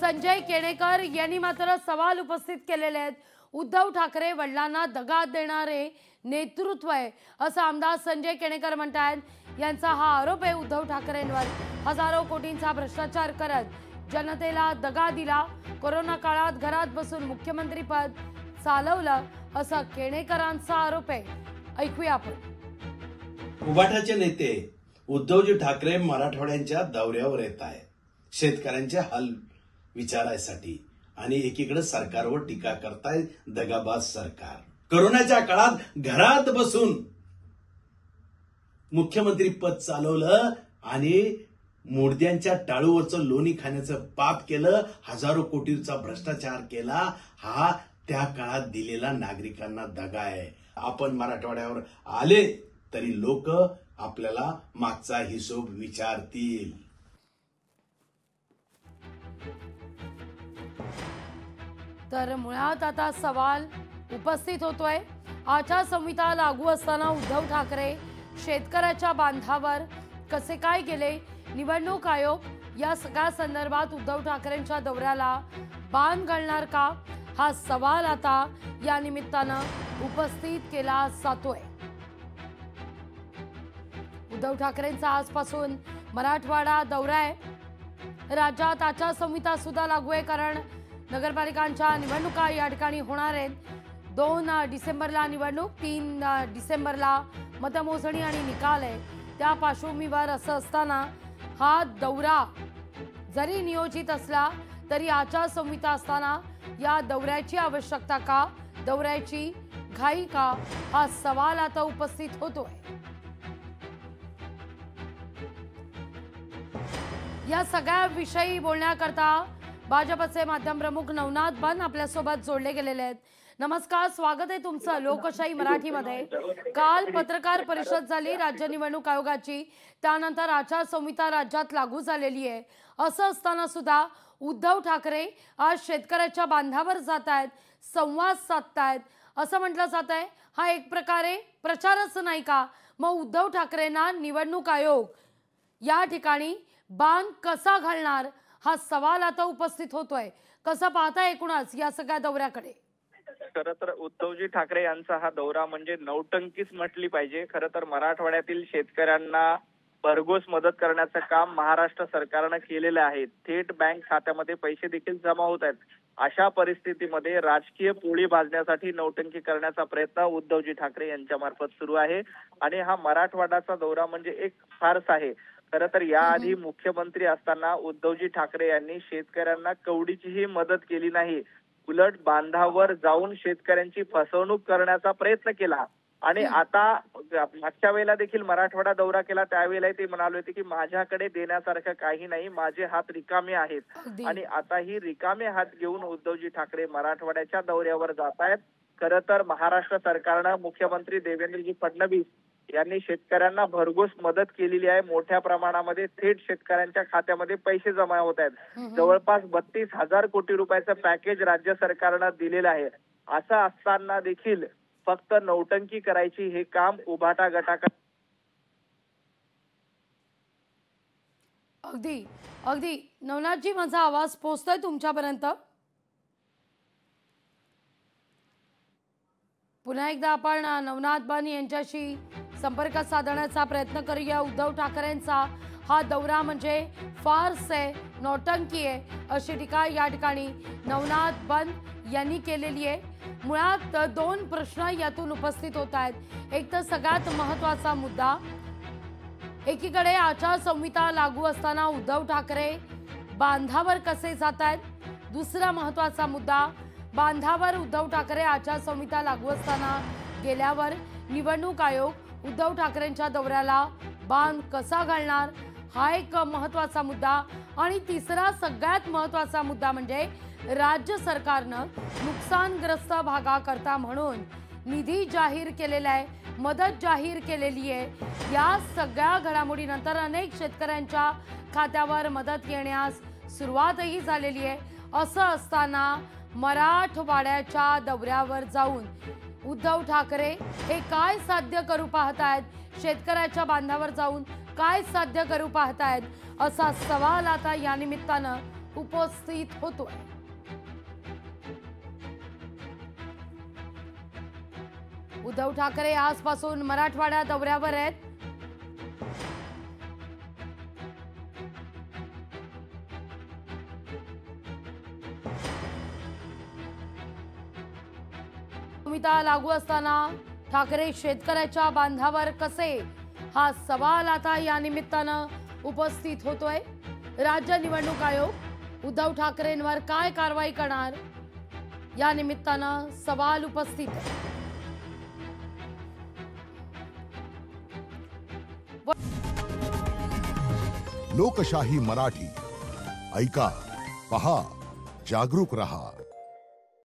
संजय केणेकर यांनी मात्र सवाल उपस्थित केलेले आहेत। उद्धव ठाकरे वडिलांना दगा देणारे नेतृत्व आहे असं आमदार संजय केणेकर म्हणतात। यांचा हा आरोप आहे उद्धव ठाकरेंवर। हजारो कोटींचा भ्रष्टाचार करत जनतेला दगा दिला, कोरोना काळात घरात बसून मुख्यमंत्री पद चालवलं असा केणेकरांचा आरोप आहे। ऐकूया आपण। उभाटाचे नेते उद्धवजी ठाकरे मराठवाड्याच्या दौऱ्यावर येत आहेत शेतकऱ्यांचे हाल विचारायसाठी आणि एकीकडे सरकारवर टीका करताय दगाबाज सरकार। कोरोनाच्या काळात घरात बसून मुख्यमंत्री पद चालवलं आणि मोडद्यांच्या टाळूवरचं लोणी खाण्याचं पाप केलं, हजारो कोटींचा भ्रष्टाचार केला। हा त्या काळात दिलेला नागरिकांना दगा आहे। आपण मराठवाड्यावर आले तरी लोक आपल्याला मागचा हिशोब विचारतील। तर मुळात आता सवाल उपस्थित होतोय, आचारसंहिता लागू असताना उद्धव ठाकरे शेतकऱ्याच्या बांधावर कसे काय गेले, निवडणूक आयोग या सगळ्या संदर्भात उद्धव ठाकरेंच्या दौऱ्याला बाण घालणार का, हा सवाल आता या निमित्तानं उपस्थित केला जातोय। उद्धव ठाकरेंचा आजपासून मराठवाडा दौरा आहे। राज्यात आचारसंहिता सुद्धा लागू आहे, कारण नगरपालिकांच्या निवडणुका या ठिकाणी होणार आहेत। 2 डिसेंबरला निवडणूक, 3 डिसेंबरला मतमोजणी आणि निकाल आहे। त्या पार्श्वभूमीवर असं असताना हा दौरा जरी नियोजित असला तरी आचारसंहिता असताना या दौऱ्याची आवश्यकता का, दौऱ्याची घाई का, हा सवाल आता उपस्थित होतोय। या सगळ्या विषयी बोलण्याकरता भाजपचे माध्यम प्रमुख नवनाथ बन आपल्यासोबत जोडले गेलेले आहेत। नमस्कार, स्वागत आहे तुमचं लोकशाही मराठीमध्ये। काल पत्रकार परिषद झाली राज्य निवडणूक आयोगाची, त्यानंतर आचारसंहिता राज्यात लागू झालेली आहे। असं असताना सुद्धा उद्धव ठाकरे आज शेतकऱ्याच्या बांधावर जात आहेत, संवाद साधतायत असं म्हटलं जात आहे। हा एक प्रकारे प्रचारच नाही का? मग उद्धव ठाकरेंना निवडणूक आयोग या ठिकाणी बाण कसा घालणार, हा सवाल आता उपस्थित होतोय। कसं पाहताय एकूणच या सगळ्या दौऱ्याकडे? खरं तर उद्धवजी ठाकरे यांचा हा दौरा म्हणजे नौटंकीच म्हटली पाहिजे। खरं तर मराठवाड्यातील शेतकऱ्यांना भरघोस मदत करण्याचं काम महाराष्ट्र सरकारनं केलेलं आहे। थेट बँक खात्यामध्ये पैसे देखील जमा होत आहेत। अशा परिस्थितीमध्ये राजकीय पोळी भाजण्यासाठी नौटंकी करण्याचा प्रयत्न उद्धवजी ठाकरे यांच्या मार्फत सुरू आहे आणि हा मराठवाड्याचा दौरा म्हणजे एक फार्स आहे। खरं तर याआधी मुख्यमंत्री असताना उद्धवजी ठाकरे यांनी शेतकऱ्यांना कवडीचीही मदत केली नाही, उलट बांधावर जाऊन शेतकऱ्यांची फसवणूक करण्याचा प्रयत्न केला। आणि आता मागच्या वेळेला देखील मराठवाडा दौरा केला, त्यावेळेला ते म्हणाले होते की माझ्याकडे देण्यासारखं काही नाही, माझे हात रिकामे आहेत। आणि आता ही रिकामे हात घेऊन उद्धवजी ठाकरे मराठवाड्याच्या दौऱ्यावर जात आहेत। खरं तर महाराष्ट्र सरकारनं मुख्यमंत्री देवेंद्रजी फडणवीस यांनी शेतकऱ्यांना भरघोस मदत केलेली आहे। मोठ्या प्रमाणामध्ये थेट शेतकऱ्यांच्या खात्यामध्ये पैसे जमा होत आहेत। जवळपास 32,000 कोटी रुपयाचं पॅकेज राज्य सरकारनं दिलेलं आहे। असं असताना देखील फक्त नौटंकी करायची हे काम उभाटा गटाकडे। अगदी नवनाथजी, माझा आवाज पोहोचतोय तुमच्यापर्यंत? पुन्हा एकदा आपण नवनाथ बन यांच्याशी संपर्क साधण्याचा प्रयत्न करूया। उद्धव ठाकरेंचा हा दौरा म्हणजे फार्स आहे, नौटंकी आहे अशी टीका या ठिकाणी नवनाथ बन यांनी केलेली आहे। मुळात 2 प्रश्न यातून उपस्थित होत आहेत। एक तर सगळ्यात महत्त्वाचा मुद्दा, एकीकडे आचारसंहिता लागू असताना उद्धव ठाकरे बांधावर कसे जात आहेत। दुसरा महत्त्वाचा मुद्दा, बांधावर उद्धव ठाकरे आचारसंहिता लागू असताना गेल्यावर निवडणूक आयोग उद्धव ठाकरेंच्या दौऱ्याला बाण कसा घालणार, हा एक महत्त्वाचा मुद्दा। आणि तिसरा सगळ्यात महत्त्वाचा मुद्दा म्हणजे राज्य सरकारनं नुकसानग्रस्त भागाकरता म्हणून निधी जाहीर केलेला आहे, मदत जाहीर केलेली आहे। या सगळ्या घडामोडीनंतर अनेक शेतकऱ्यांच्या खात्यावर मदत येण्यास सुरुवातही झालेली आहे। असं असताना मराठवाड्याच्या दौऱ्यावर जाऊन उद्धव ठाकरे हे काय साध्य करू पाहतायत, शेतकऱ्याच्या बांधावर जाऊन काय साध्य करू पाहतायत, असा सवाल आता या निमित्तानं उपस्थित होतोय। उद्धव ठाकरे आजपासून मराठवाडा दौऱ्यावर आहेत। भूमिका लागू असताना ठाकरे शेतकऱ्याच्या बांधावर कसे, हा सवाल आता या निमित्तानं उपस्थित होतोय। राज्य निवडणूक आयोग उद्धव ठाकरेंवर काय कारवाई करणार, या निमित्तानं सवाल उपस्थित आहे। लोकशाही मराठी ऐका, पहा, जागरूक रहा।